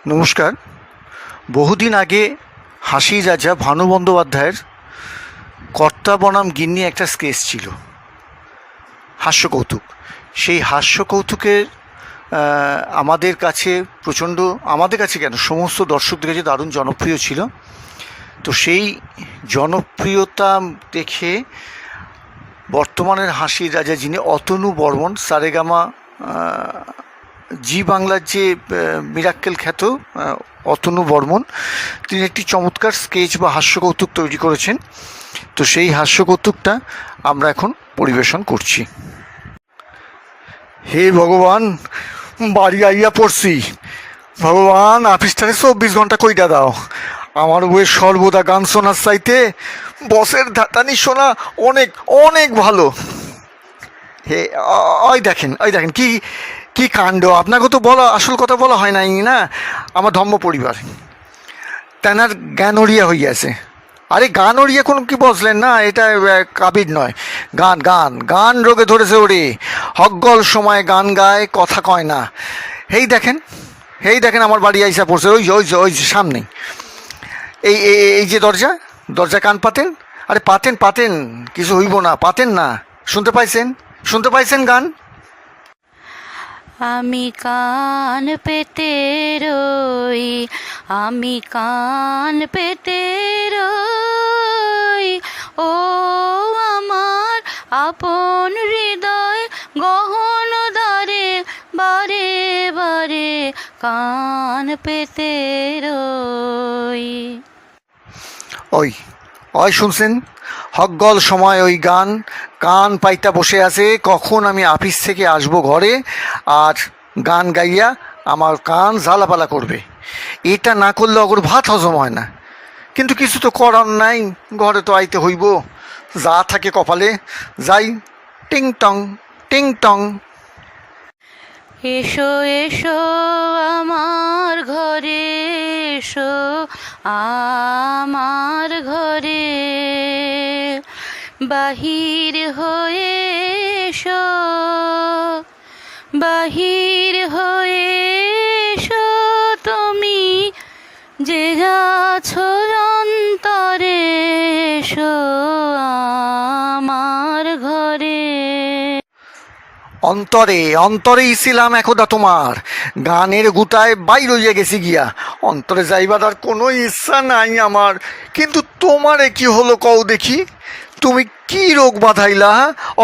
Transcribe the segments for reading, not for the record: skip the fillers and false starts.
নমস্কার। বহুদিন আগে হাসি রাজা ভানু বন্দ্যোপাধ্যায়ের কর্তা বনাম গিন্নি একটা স্কেচ ছিল, হাস্যকৌতুক। সেই হাস্যকৌতুকের আমাদের কাছে আমাদের কাছে কেন, সমস্ত দর্শকদের কাছে দারুণ জনপ্রিয় ছিল। তো সেই জনপ্রিয়তা দেখে বর্তমানের হাসির রাজা যিনি অতনু বর্মন, সারেগামা জি বাংলার যে মিরাক্কেল খ্যাত অতনু বর্মন, তিনি একটি চমৎকার স্কেচ বা হাস্যকৌতুক তৈরি করেছেন। তো সেই হাস্যকৌতুকটা আমরা এখন পরিবেশন করছি। হে ভগবান, বাড়ি আইয়া পড়ছি। ভগবান, অফিসটারে 24 ঘন্টা কইটা দাও। আমার বউয়ের সর্বদা গান শোনার চাইতে বসের ধাতানি শোনা অনেক অনেক ভালো। হে ওই দেখেন কি কি কাণ্ড! আপনাকে তো বলা, আসল কথা বলা হয় নাই না। আমার ধর্ম পরিবার তেনার জ্ঞানরিয়া হইয়াছে। আরে গানরিয়া কোনো কি বসলেন না, এটা কাবির নয়। গান গান গান রোগে ধরেছে ওরে, হকগল সময় গান গায় কথা কয় না। এই দেখেন আমার বাড়ি আইসা পড়ছে, ওই যে সামনে এই এই যে দরজা কান পাতেন। আরে পাতেন, কিছু হইব না, পাতেন না। শুনতে পাইছেন গান? আমি কান পেতে রই, আমি কান পেতে রই, ও আমার আপন হৃদয় গহন দ্বারে, বারে বারে কান পেতে রই। ওই শুনছেন? হকগল সময় ওই গান কান পাইতা বসে আছে, কখন আমি অফিস থেকে আসবো ঘরে আর গান গাইয়া আমার কান ঝালাপালা করবে। এটা না করলে অগর ভাত হজম হয় না। কিন্তু কিছু তো করার নাই, ঘরে তো আইতে হইব। যা থাকে কপালে, যাই। টিং টং টিং টং। এসো এসো আমার ঘরে, এসো আমার ঘরে, বাহির হয়ে এসো, বাহির হয়ে এসো তুমি, যে আছো অন্তরে, এসো আমার ঘরে। অন্তরেই ছিলাম একদা তোমার, গানের গুটায় বাইর হইয়া গেছি গিয়া। অন্তরে যাইবার আর কোনো ইচ্ছা নাই আমার। কিন্তু তোমারে কি হলো কও দেখি? তুমি কি রোগ বাঁধাইলা?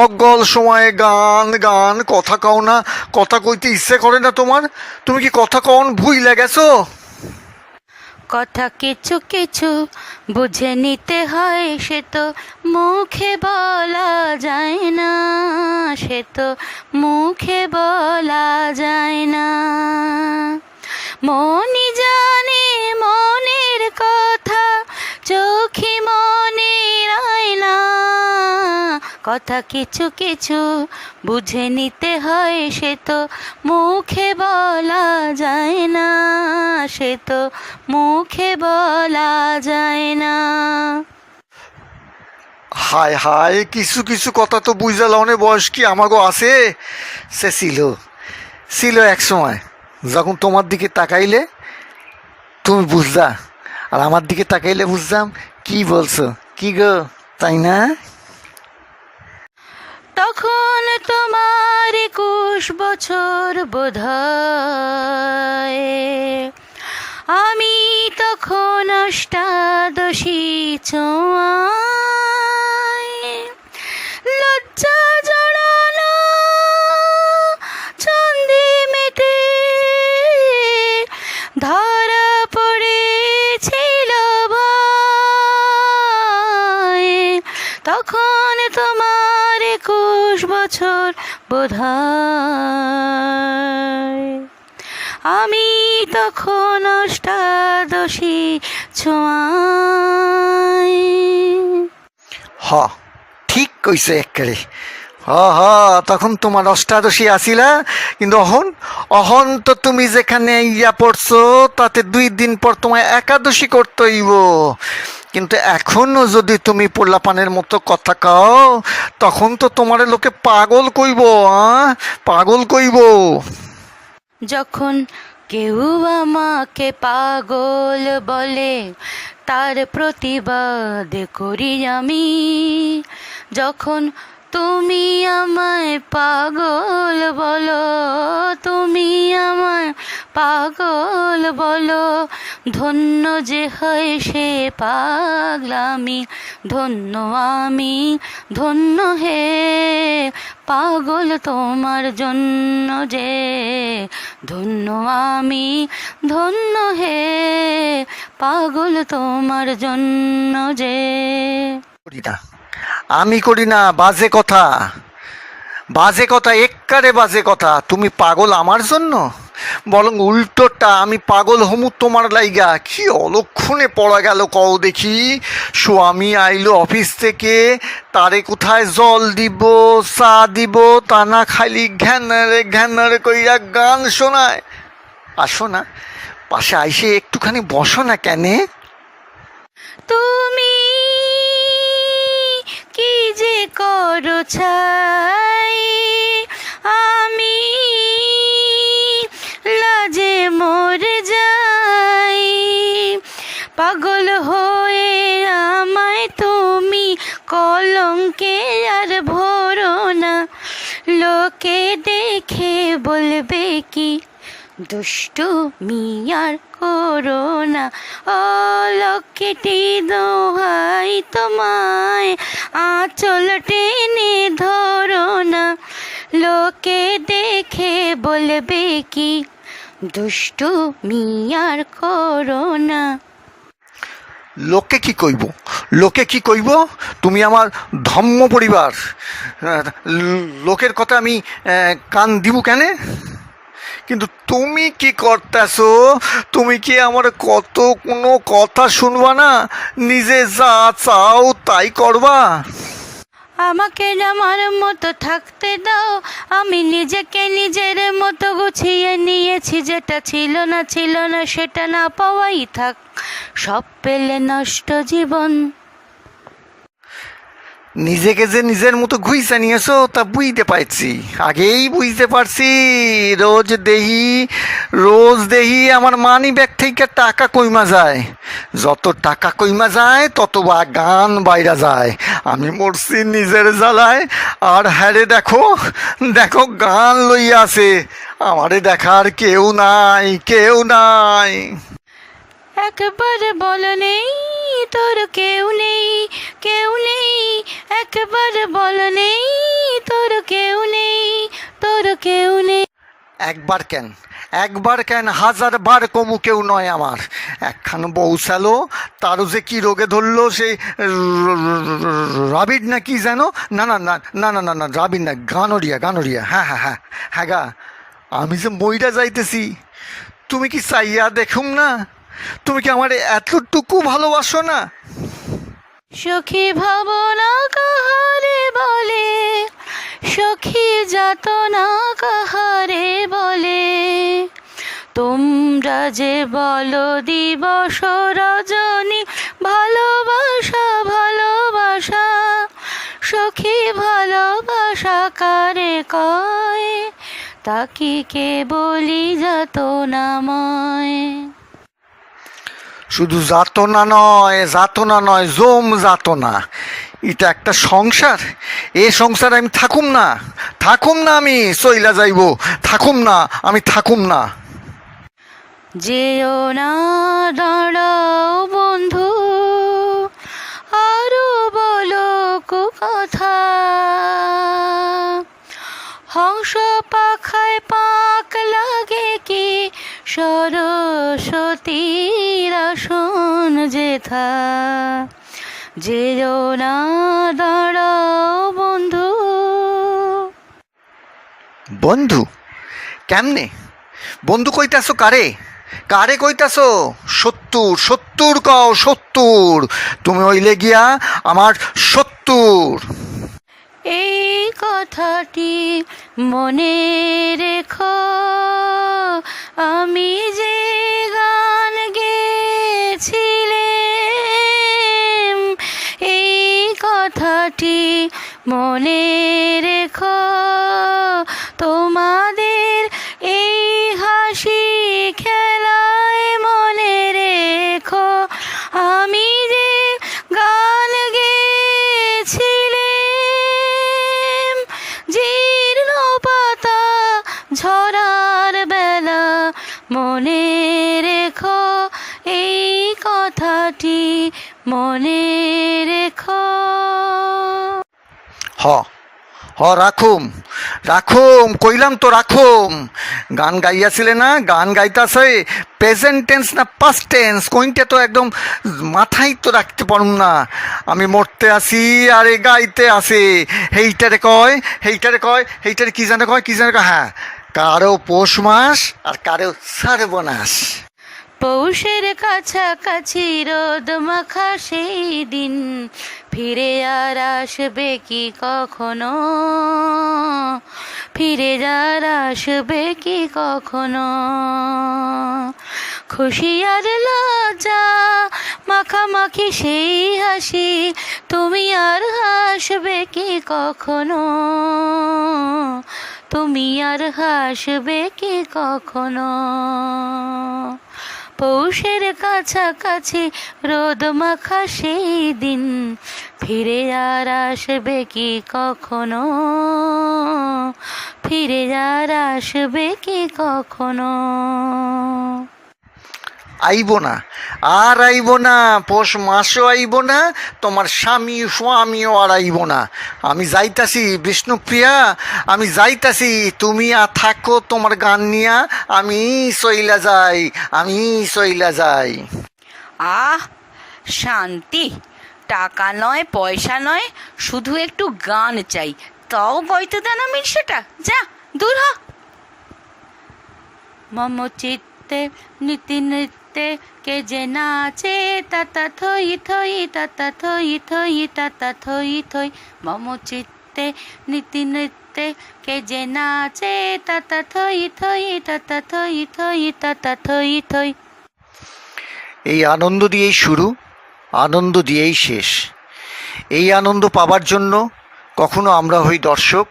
অগল সময়ে গান গান কথা কও না, কথা কইতে ইচ্ছে করে না তোমার? তুমি কি কথা কন ভুইলা গেছো? কথা কিছু কিছু বুঝে নিতে হয়, সে তো মুখে বলা যায় না, সে তো মুখে বলা যায় না। মনই জানে মনের কথা, চোখে মনের আয়না। কথা কিছু কিছু বুঝে নিতে হয়, সে তো মুখে বলা যায় না, সে তো মুখে বলা যায় না। হায় হায়, কিছু কথা তো বুঝাল অনেক বয়স কি আমাগো আছে। সে ছিল এক সময়, যখন তোমার দিকে তাকাইলে তুমি বুঝলা, আর আমার দিকে তাকাইলে বুঝলাম। কি বলছো কি গো, তাই না? তখন তোমার 21 বছর বোধহয়, আমি তখন অষ্টাদশী ছোঁয়ায়। লজ্জা জড়ানো ছন্দে মেতে ধরা পড়েছিল ভয়। তখন তোমার 21 বছর বোধহয়, আমি তখন অষ্টাদশী ছোঁয়ায়। ঠিক কইছে একেবারে। তখন তোমার অষ্টাদশী আসিলা, কিন্তু অহন তো তুমি যেখানে ইয়া পড়ছো, তাতে 2 দিন পর তোমায় একাদশী করতে হইব। কিন্তু এখনো যদি তুমি পোলাপানের মতো কথা কও, তখন তো তোমার লোকে পাগল কইব। পাগল কইব। যখন কেউ আমাকে পাগল বলে, তার প্রতিবাদ করি আমি। যখন তুমি আমায় পাগল বলো, তুমি আমায় পাগল বলো, ধন্য যে হয় সে পাগলামি, ধন্য আমি, ধন্য হে পাগল তোমার জন্য যে, ধন্য আমি, ধন্য হে পাগল তোমার জন্য যে। করি না, আমি করি না, বাজে কথা, বাজে কথা, এক্কারে বাজে কথা। তুমি পাগল আমার জন্য, বরং উল্টোটা, আমি পাগল হমু তোমার লাইগা। কি অলক্ষণে পড়া গেল কও দেখি। স্বামী আইলো অফিস থেকে, তারে কোথায় জল দিব, চা দিব, তা না খালি ঘ্যানারে ঘ্যানারে কইয়া গান শোনায়। আসো না, পাশে আইসে একটুখানি বসো না কেনে। তুমি কি যে করো ছাই, আমি লাজে মরে যাই। পাগল হয়ে আমায় তুমি কলঙ্কে আর ভরো না, লোকে দেখে বলবে কি দুষ্টু মিয়ার করোনা। ও লক্ষ্মীটি দোহাই তোমায়, আঁচল টেনে ধরো না, লোকে দেখে বলবে কি দুষ্টু মিয়ার করোনা। লোকে কি কইব, লোকে কি কইব? তুমি আমার ধম্ম পরিবার, লোকের কথা আমি কান দিব কেনে? কিন্তু তুমি কি করতেছো? তুমি কি আমার কত কোনো কথা শুনবা না? নিজে যা চাও তাই করবা? আমাকে আমার মতো থাকতে দাও, আমি নিজেকে নিজের মতো গুছিয়ে নিয়েছি। যেটা ছিল না ছিল না, সেটা না পাওয়াই থাক, সব পেলে নষ্ট জীবন। নিজেকে যে নিজের মতো ঘুইসা নিয়েছো তা বুঝতে পারছি, আগেই বুঝতে পারছি। রোজ দেহি আমার মানি ব্যাগ থেকে টাকা কইমা যায়, যত টাকা কইমা যায় তত গান বাইরা যায়। আমি মরছি নিজের জ্বালায়, আর হ্যারে দেখো দেখো গান লইয়া আছে, আমারে দেখার কেউ নাই, কেউ নাই। একবার বল নেই তোর কেউ নেই, কেউ নেই, একবার বল নেই তোর কেউ নেই, তোর কেউ নেই। একবার কেন, একবার কেন, 1000বার কমু কেউ নয় আমার। একখান বউসালো, তারও যে কি রোগে ধরলো, সেই রাবিড না কি যেন, না না না না না না না রাবিড না, গানোরিয়া, গানোরিয়া, হ্যাঁ হ্যাঁ হ্যাঁ হ্যাঁ গা। আমি যে মইরা যাইতেছি, তুমি কি চাইয়া দেখুম না? তুমি কি আমার এতটুকু ভালোবাসো না? সখী ভাবনা কাহারে বলে, সখী যাতনা কাহারে বলে, তোমরা যে বলো দিবস রজনী, ভালোবাসা ভালোবাসা, সখী ভালোবাসা কারে কয়, তাকি কে বলি যাতনাময়। শুধু যাতনা নয়, যাতনা নয়, জম যাতনা। এটা একটা সংসার, এ সংসারে আমি থাকুম না, থাকুম না, আমি চইলা যাইব, থাকুম না, আমি থাকুম না। যেও না, দাঁড়াও বন্ধু, আরো বলো কথা। হংস পাখায় পাক লাগে কি, সরস্বতীর আসন যেথা। যেও না, দাঁড়াও বন্ধু। বন্ধু কেমনে? বন্ধু কইতাছো কারে? কারে কইতাছো? 70, 70 কও, 70। তুমি হইলে গিয়া আমার 70। এই কথাটি মনে রেখো, আমি যে গান গেয়েছিলাম, এই কথাটি মনে রেখো। তোমাদের এই হাসি মনে রেখো এই কথাটি, মনে রেখো। হ রাখুম রাখুম কইলাম তো রাখুম। গান গাইয়াছিলে না, গান গাইতাছে প্রেজেন্ট টেন্স না পাস্ট টেন্স কইনটা তো একদম মাথায় তো রাখতে পারুম না। আমি মরতে আসি আরে গাইতে আসে, হেইটারে কয় হেইটারে কি জানে কয় হ্যাঁ, কারো পৌষ মাস আর কারো সর্বনাশ। পৌষের কাছাকাছি রোদ মাখা সেই দিন ফিরে আর আসবে কি কখনো, ফিরে আর আসবে কি কখনো। খুশি আর লজ্জা মাখামাখি সেই হাসি, তুমি আর হাসবে কি কখনো, তুমি আর হাসবে কি কখনো। পৌষের কাছাকাছি রোদ মাখা সেই দিন ফিরে আর আসবে কি কখনো, ফিরে আর আসবে কি কখনো। আইব না আর আইব না, পৌষ মাসও আইব না, তোমার স্বামীও আর আইব না। আমি যাইতাছি বিষ্ণুপ্রিয়া, আমি যাইতাছি, তুমি আর থাকো তোমার গান নিয়া, আমি চইলা যাই। আহ শান্তি, টাকা নয় পয়সা নয়, শুধু একটু গান চাই, তাও বইতে দেন আমি সেটা, যা দূর হ। মম চিত্তে নীতি নৃত্যে কে যে নাচে তাতা থই থই, তাতা থই থই, তাতা থই থই। মম চিত্তে নীতি নৃত্যে কে যে নাচে তাতা থই থই, তাতা থই থই, তাতা থই থই। এই আনন্দ দিয়েই শুরু, আনন্দ দিয়েই শেষ। এই আনন্দ পাবার জন্য কখনো আমরা হই দর্শক,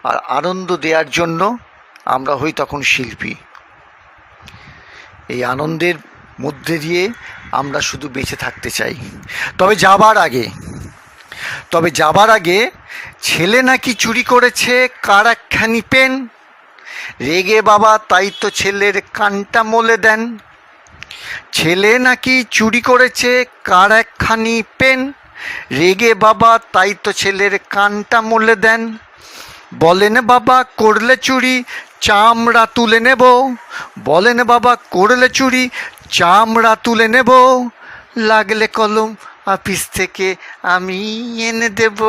আর আনন্দ দেওয়ার জন্য আমরা হই তখন শিল্পী। এই আনন্দের মধ্যে দিয়ে আমরা শুধু বেঁচে থাকতে চাই। তবে যাবার আগে ছেলে নাকি চুরি করেছে কার একখানি পেন, রেগে বাবা তাই তো ছেলের কানটা মলে দেন। ছেলে নাকি চুরি করেছে কার একখানি পেন, রেগে বাবা তাই তো ছেলের কানটা মলে দেন। বলেন বাবা করলে চুরি চামড়া তুলে নেব, বলেন বাবা করলে চুরি চামড়া তুলে নেব, লাগলে কলম অফিস থেকে আমি এনে দেব।